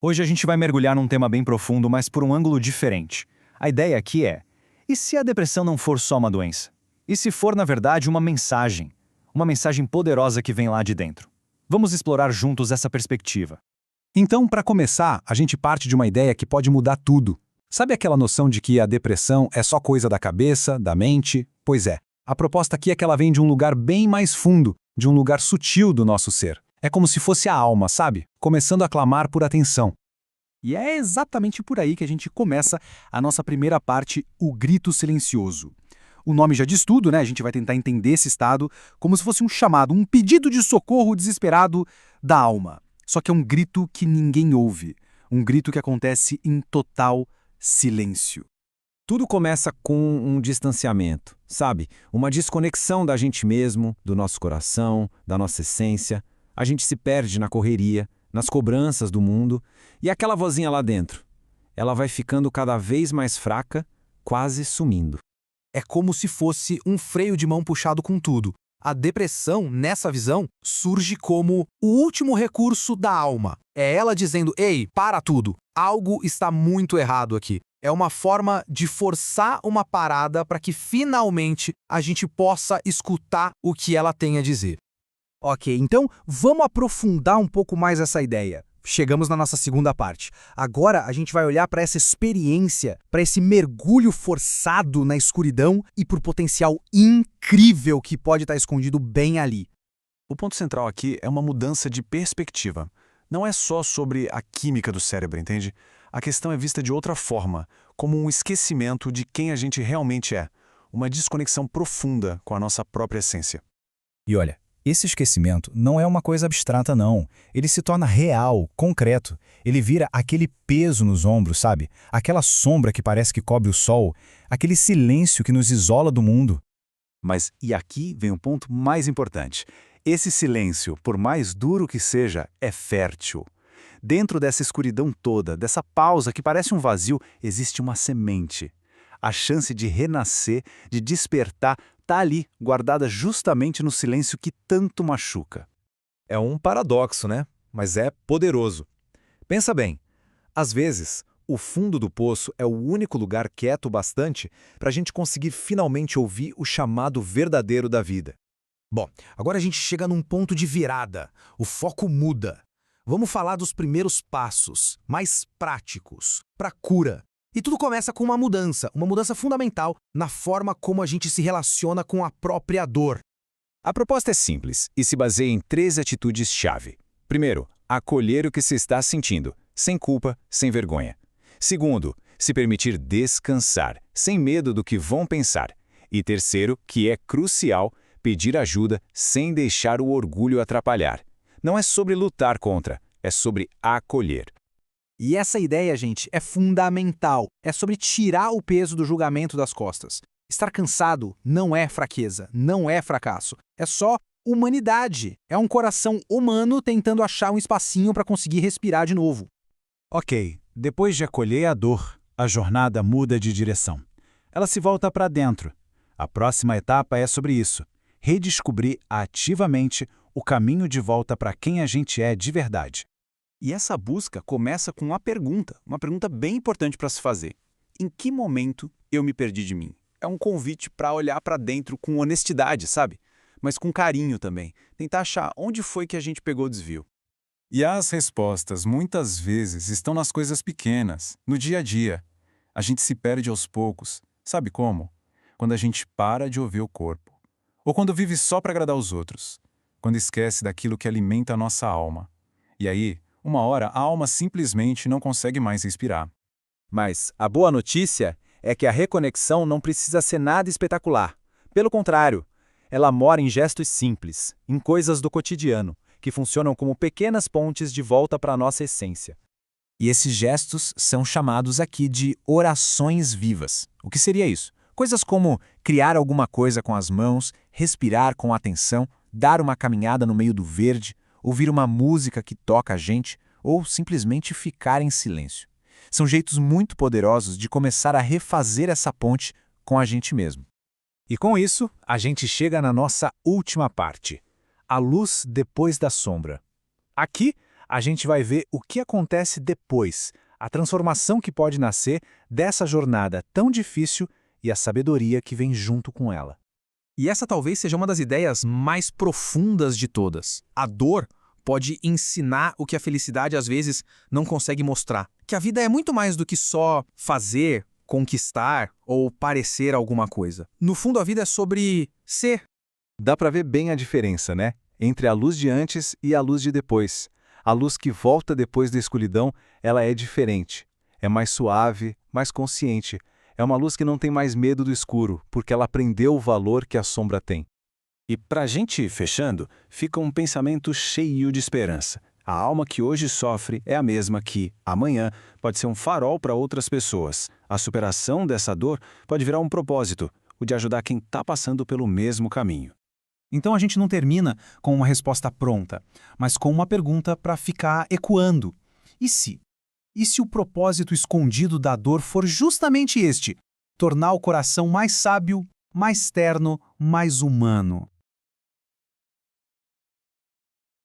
Hoje a gente vai mergulhar num tema bem profundo, mas por um ângulo diferente. A ideia aqui é: e se a depressão não for só uma doença? E se for, na verdade, uma mensagem? Uma mensagem poderosa que vem lá de dentro. Vamos explorar juntos essa perspectiva. Então, para começar, a gente parte de uma ideia que pode mudar tudo. Sabe aquela noção de que a depressão é só coisa da cabeça, da mente? Pois é. A proposta aqui é que ela vem de um lugar bem mais fundo, de um lugar sutil do nosso ser. É como se fosse a alma, sabe? Começando a clamar por atenção. E é exatamente por aí que a gente começa a nossa primeira parte, o grito silencioso. O nome já diz tudo, né? A gente vai tentar entender esse estado como se fosse um chamado, um pedido de socorro desesperado da alma. Só que é um grito que ninguém ouve. Um grito que acontece em total silêncio. Tudo começa com um distanciamento, sabe? Uma desconexão da gente mesmo, do nosso coração, da nossa essência. A gente se perde na correria, nas cobranças do mundo, e aquela vozinha lá dentro, ela vai ficando cada vez mais fraca, quase sumindo. É como se fosse um freio de mão puxado com tudo. A depressão, nessa visão, surge como o último recurso da alma. É ela dizendo: ei, para tudo, algo está muito errado aqui. É uma forma de forçar uma parada para que finalmente a gente possa escutar o que ela tem a dizer. Ok, então vamos aprofundar um pouco mais essa ideia. Chegamos na nossa segunda parte. Agora a gente vai olhar para essa experiência, para esse mergulho forçado na escuridão e para o potencial incrível que pode estar escondido bem ali. O ponto central aqui é uma mudança de perspectiva. Não é só sobre a química do cérebro, entende? A questão é vista de outra forma, como um esquecimento de quem a gente realmente é, uma desconexão profunda com a nossa própria essência. E olha, esse esquecimento não é uma coisa abstrata, não. Ele se torna real, concreto. Ele vira aquele peso nos ombros, sabe? Aquela sombra que parece que cobre o sol, aquele silêncio que nos isola do mundo. Mas, e aqui vem um ponto mais importante. Esse silêncio, por mais duro que seja, é fértil. Dentro dessa escuridão toda, dessa pausa que parece um vazio, existe uma semente. A chance de renascer, de despertar, está ali, guardada justamente no silêncio que tanto machuca. É um paradoxo, né? Mas é poderoso. Pensa bem, às vezes, o fundo do poço é o único lugar quieto bastante para a gente conseguir finalmente ouvir o chamado verdadeiro da vida. Bom, agora a gente chega num ponto de virada. O foco muda. Vamos falar dos primeiros passos, mais práticos, para a cura. E tudo começa com uma mudança fundamental na forma como a gente se relaciona com a própria dor. A proposta é simples e se baseia em 3 atitudes-chave. Primeiro, acolher o que se está sentindo, sem culpa, sem vergonha. Segundo, se permitir descansar, sem medo do que vão pensar. E terceiro, que é crucial, pedir ajuda sem deixar o orgulho atrapalhar. Não é sobre lutar contra, é sobre acolher. E essa ideia, gente, é fundamental. É sobre tirar o peso do julgamento das costas. Estar cansado não é fraqueza, não é fracasso. É só humanidade. É um coração humano tentando achar um espacinho para conseguir respirar de novo. Ok, depois de acolher a dor, a jornada muda de direção. Ela se volta para dentro. A próxima etapa é sobre isso: redescobrir ativamente o caminho de volta para quem a gente é de verdade. E essa busca começa com uma pergunta bem importante para se fazer. Em que momento eu me perdi de mim? É um convite para olhar para dentro com honestidade, sabe? Mas com carinho também. Tentar achar onde foi que a gente pegou o desvio. E as respostas, muitas vezes, estão nas coisas pequenas, no dia a dia. A gente se perde aos poucos. Sabe como? Quando a gente para de ouvir o corpo. Ou quando vive só para agradar os outros. Quando esquece daquilo que alimenta a nossa alma. E aí, uma hora, a alma simplesmente não consegue mais respirar. Mas a boa notícia é que a reconexão não precisa ser nada espetacular. Pelo contrário, ela mora em gestos simples, em coisas do cotidiano, que funcionam como pequenas pontes de volta para a nossa essência. E esses gestos são chamados aqui de orações vivas. O que seria isso? Coisas como criar alguma coisa com as mãos, respirar com atenção, dar uma caminhada no meio do verde, ouvir uma música que toca a gente ou simplesmente ficar em silêncio. São jeitos muito poderosos de começar a refazer essa ponte com a gente mesmo. E com isso, a gente chega na nossa última parte, a luz depois da sombra. Aqui, A gente vai ver o que acontece depois, a transformação que pode nascer dessa jornada tão difícil e a sabedoria que vem junto com ela. E essa talvez seja uma das ideias mais profundas de todas. A dor pode ensinar o que a felicidade às vezes não consegue mostrar. Que a vida é muito mais do que só fazer, conquistar ou parecer alguma coisa. No fundo, a vida é sobre ser. Dá para ver bem a diferença, né? Entre a luz de antes e a luz de depois. A luz que volta depois da escuridão, ela é diferente. É mais suave, mais consciente. É uma luz que não tem mais medo do escuro, porque ela aprendeu o valor que a sombra tem. E pra gente ir fechando, fica um pensamento cheio de esperança. A alma que hoje sofre é a mesma que, amanhã, pode ser um farol para outras pessoas. A superação dessa dor pode virar um propósito, o de ajudar quem está passando pelo mesmo caminho. Então a gente não termina com uma resposta pronta, mas com uma pergunta para ficar ecoando. E se? E se o propósito escondido da dor for justamente este: tornar o coração mais sábio, mais terno, mais humano?